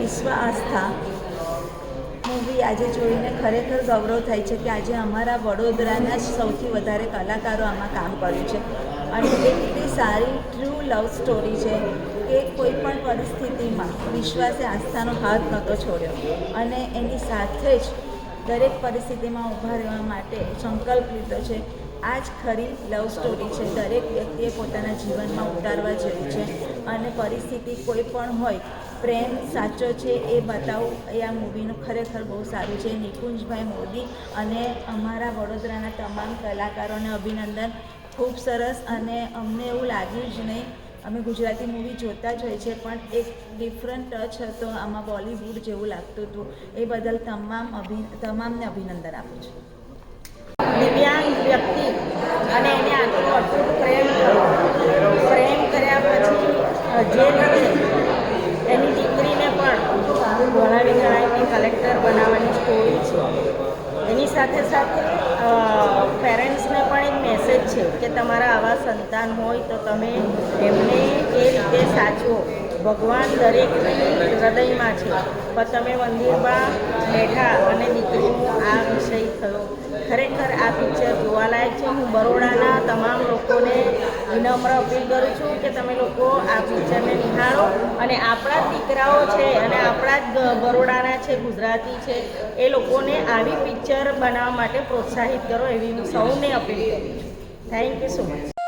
વિશ્વ આસ્થા મૂવી આજે જોઈને ખરેખર ગૌરવ થાય છે કે આજે અમારા વડોદરાના જ સૌથી વધારે કલાકારો આમાં કામ કર્યું છે અને એટલી સારી ટ્રુ લવ સ્ટોરી છે કે કોઈ પણ પરિસ્થિતિમાં વિશ્વાસે આસ્થાનો હાથ નહોતો છોડ્યો અને એની સાથે જ દરેક પરિસ્થિતિમાં ઊભા રહેવા માટે સંકલ્પ લીધો છે. આ જ ખરી લવ સ્ટોરી છે. દરેક વ્યક્તિએ પોતાના જીવનમાં ઉતારવા જેવી છે અને પરિસ્થિતિ કોઈ પણ હોય પ્રેમ સાચો છે એ બતાવવું એ આ મૂવીનું ખરેખર બહુ સારું છે. નિકુંજભાઈ મોદી અને અમારા વડોદરાના તમામ કલાકારોને અભિનંદન. ખૂબ સરસ. અને અમને એવું લાગ્યું જ નહીં, અમે ગુજરાતી મૂવી જોતા જ હોય છે પણ એક ડિફરન્ટ ટચ હતો આમાં, બોલિવૂડ જેવું લાગતું હતું. એ બદલ તમામને અભિનંદન આપું છું. દિવ્યાંગ વ્યક્તિ અને એને આટલું અટૂટ પ્રેમ કર્યા પછી જે રીતે એની દીકરીને પણ ભણાવી ગણાવીને કલેક્ટર બનાવવાની સ્ટોરી છે. એની સાથે સાથે પેરેન્ટ્સને પણ એક મેસેજ છે કે તમારા આવા સંતાન હોય તો તમે એમને એ રીતે સાચવો. ભગવાન દરેકની હૃદયમાં છે, પણ તમે મંદિરમાં બેઠા અને દીકરીનો આ વિષય થયો. ખરેખર આ પિક્ચર જોવાલાયક છે. હું બરોડાના તમામ લોકોને વિનમ્ર અપીલ કરું છું કે તમે લોકો આ પિક્ચરને નિહાળો અને આપણા જ દીકરાઓ છે અને આપણા જ બરોડાના છે, ગુજરાતી છે, એ લોકોને આવી પિક્ચર બનાવવા માટે પ્રોત્સાહિત કરો એવી હું સૌને અપીલ કરું છું. Thank you so much.